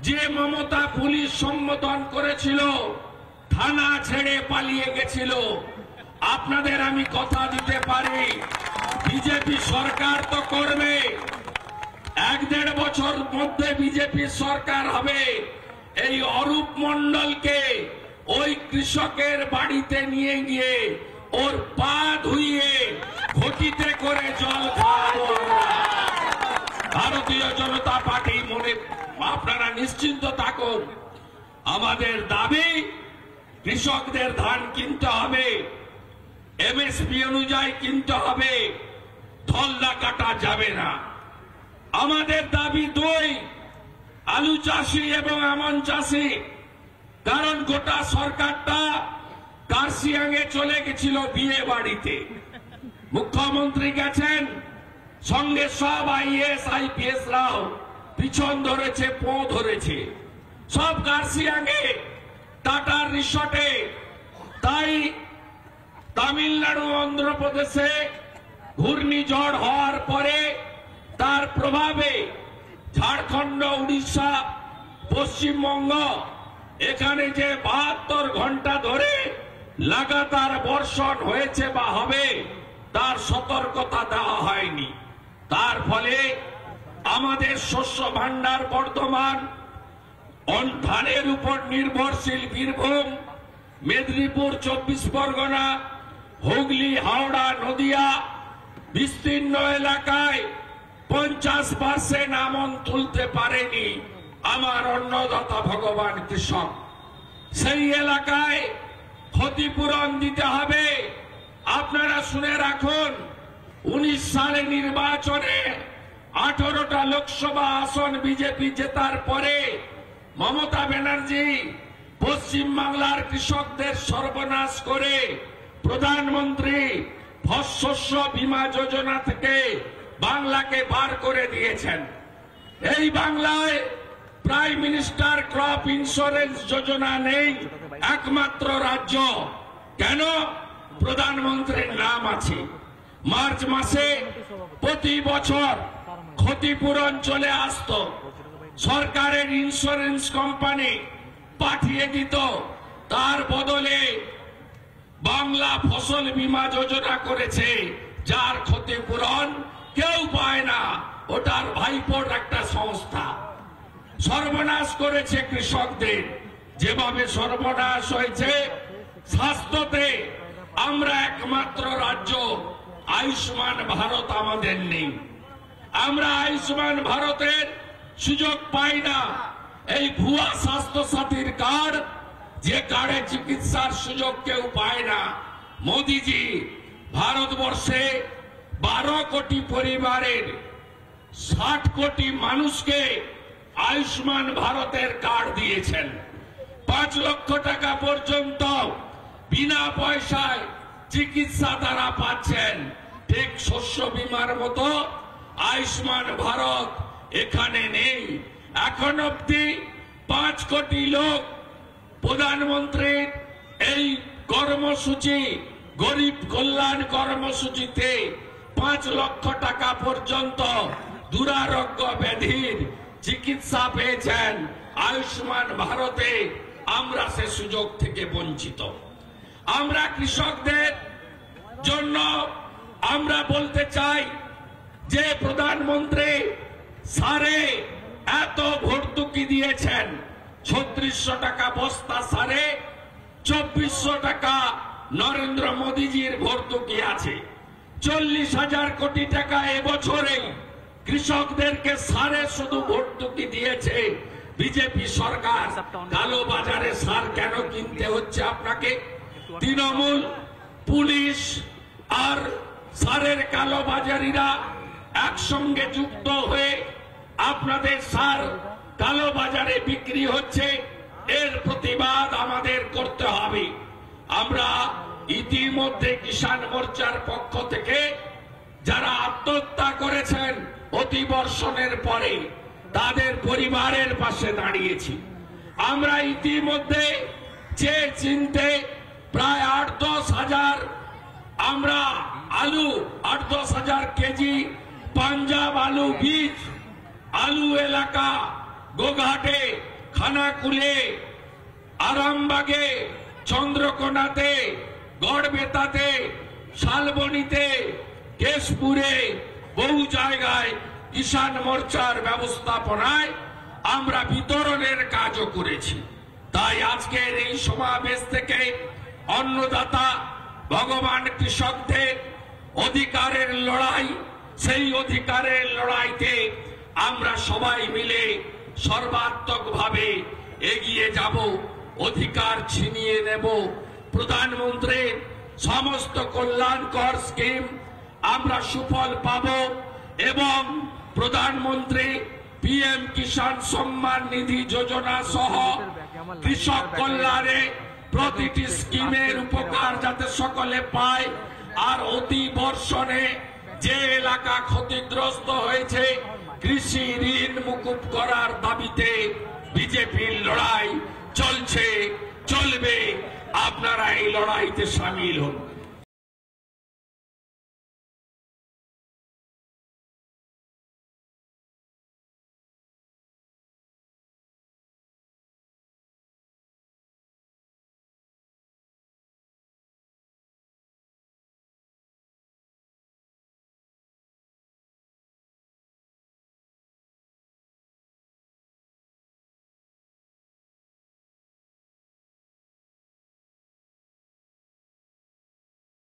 যে মমতা পুলিশ সম্বোধন করেছিল থানা ছেড়ে পালিয়ে গেছিল। আপনাদের আমি কথা দিতে পারি, বিজেপি সরকার তো করবে, 1-1.5 বছর মধ্যে বিজেপি সরকার হবে। এই অরূপ মণ্ডলকে ওই কৃষকের বাড়িতে নিয়ে গিয়ে ওর পা ধুইয়ে ঘটিতে করে জল খাওয়াবো আমরা। ভারতীয় জনতা পার্টি মনে আপনারা নিশ্চিন্ত থাকুন, আমাদের দাবি কৃষকদের ধান কিনতে হবে, এমএসপি অনুযায়ী কিনতে হবে, ধল্লা কাটা যাবে না। আমাদের দাবি 2, আলু চাষি এবং আমন চাষি, কারণ গোটা সরকারটা কার্শিয়াঙে চলে গেছিল বিয়ে বাড়িতে, মুখ্যমন্ত্রী গেছেন, সঙ্গে সব আইএস আইপিএস রাও পিছন ধরেছে, পো ধরেছে, সব কার্শিয়াঙে টাটার রিসর্টে। তাই তামিলনাড়ু অন্ধ্রপ্রদেশে ঘূর্ণিঝড় হওয়ার পরে তার প্রভাবে ঝাড়খণ্ড, উড়িষ্যা, পশ্চিমবঙ্গ, এখানে যে 72 ঘন্টা ধরে লাগাতার বর্ষণ হয়েছে বা হবে তার সতর্কতা দেওয়া হয়নি। তার ফলে আমাদের শস্য ভান্ডার বর্ধমান, ধানের উপর নির্ভরশীল বীরভূম, মেদিনীপুর, 24 পরগনা, হুগলি, হাওড়া, নদিয়া বিস্তীর্ণ এলাকায় 50% আমন তুলতে পারেনি আমার অন্নদাতা ভগবান কৃষক। সেই এলাকায় ক্ষতিপূরণ দিতে হবে। আপনারা শুনে রাখুন, 19 সালে নির্বাচনে 18টা লোকসভা আসন বিজেপি জেতার পরে মমতা ব্যানার্জি পশ্চিমবাংলার কৃষকদের সর্বনাশ করে প্রধানমন্ত্রী শস্য বীমা যোজনা থেকে বাংলাকে বার করে দিয়েছেন। এই বাংলায় প্রাইম মিনিস্টার ক্রপ ইন্স্যুরেন্স যোজনা নেই, একমাত্র রাজ্য। কেন? প্রধানমন্ত্রীর নাম আছে। মার্চ মাসে প্রতি বছর ক্ষতিপূরণ চলে আসত, সরকারের ইন্স্যুরেন্স কোম্পানি পাঠিয়ে দিত, তার বদলে বাংলা ফসল বীমা যোজনা করেছে, যার ক্ষতিপূরণ কেউ পায় না, ওটার ভাইপোর একটা সংস্থা। সর্বনাশ করেছে কৃষকদের। যেভাবে সর্বনাশ হয়েছে স্বাস্থ্যতে, আমরা একমাত্র রাজ্য, আয়ুষ্মান ভারত আমাদের নেই, আমরা আয়ুষ্মান ভারতের সুযোগ পাই না। এই ভুয়া স্বাস্থ্য সাথীর কার্ড, যে কার্ডে চিকিৎসার সুযোগ কেউ পায় না। মোদিজি ভারতবর্ষে 12 কোটি পরিবারের 60 কোটি মানুষকে আয়ুষ্মান ভারতের কার্ড দিয়েছেন। 5 লক্ষ টাকা পর্যন্ত বিনা পয়সায় চিকিৎসা তারা পাচ্ছেন। ঠিক শস্য বীমার মতো আয়ুষ্মান ভারত এখানে নেই। এখন অব্দি 5 কোটি লোক প্রধানমন্ত্রীর এই কর্মসূচি, গরিব কল্যাণ কর্মসূচিতে 5 লক্ষ টাকা পর্যন্ত দুরারোগ্য ব্যাধির চিকিৎসা পেয়েছেন আয়ুষ্মান ভারতে। আমরা সে সুযোগ থেকে বঞ্চিত। আমরা কৃষকদের জন্য আমরা বলতে চাই যে প্রধানমন্ত্রী সারে এত ভর্তুকি দিয়েছেন, 3600 টাকা বস্তা সারে, 2400 টাকা নরেন্দ্র মোদীজির ভর্তুকি আছে। 40,000 কোটি টাকা এবছরে কৃষকদেরকে সারে শুধু ভর্তুকি দিয়েছে বিজেপি সরকার। কালো বাজারে সার কেন কিনতে হচ্ছে আপনাকে? তৃণমূল, পুলিশ আর সারের কালোবাজারিরা একসঙ্গে যুক্ত হয়ে আপনাদের সার কালো বাজারে বিক্রি হচ্ছে। এর প্রতিবাদ আমাদের করতে হবে। আমরা ইতিমধ্যে কিষাণ মোর্চার পক্ষ থেকে যারা আত্মহত্যা করেছেন অতিবর্ষণের পরে, তাদের পরিবারের পাশে দাঁড়িয়েছি। আমরা ইতিমধ্যে যে চিনতে প্রায় 8-10 হাজার আমরা আলু 8-10 হাজার কেজি পাঞ্জাব আলু বীজ, আলু এলাকা গোঘাটে, খানাকুলে, আরামবাগে, চন্দ্রকোনাতে, গড়বেতাতে, শালবনীতে, কেশপুরে বহু জায়গায় কিষাণ মোর্চার ব্যবস্থাপনায় আমরা বিতরণের কাজও করেছি। তাই আজকের এই সমাবেশ থেকে অন্নদাতা ভগবান কৃষকদের অধিকারের লড়াই, সেই অধিকারের লড়াইতে আমরা সবাই মিলে সর্বাত্মকভাবে এগিয়ে যাব, অধিকার ছিনিয়ে নেব। প্রধানমন্ত্রীর সমস্ত কল্যাণকর স্কিম আমরা সুফল পাব এবং প্রধানমন্ত্রী পিএম কিষাণ সম্মান নিধি যোজনা সহ কৃষক কল্যাণে প্রতিটি স্কিমের উপকার যাতে সকলে পায়। আর অতি বর্ষণে যে এলাকা ক্ষতিগ্রস্ত হয়েছে কৃষি ঋণ মুকুব করার দাবিতে বিজেপির লড়াই চলছে, চলবে। আপনারা এই লড়াইতে সামিল হন।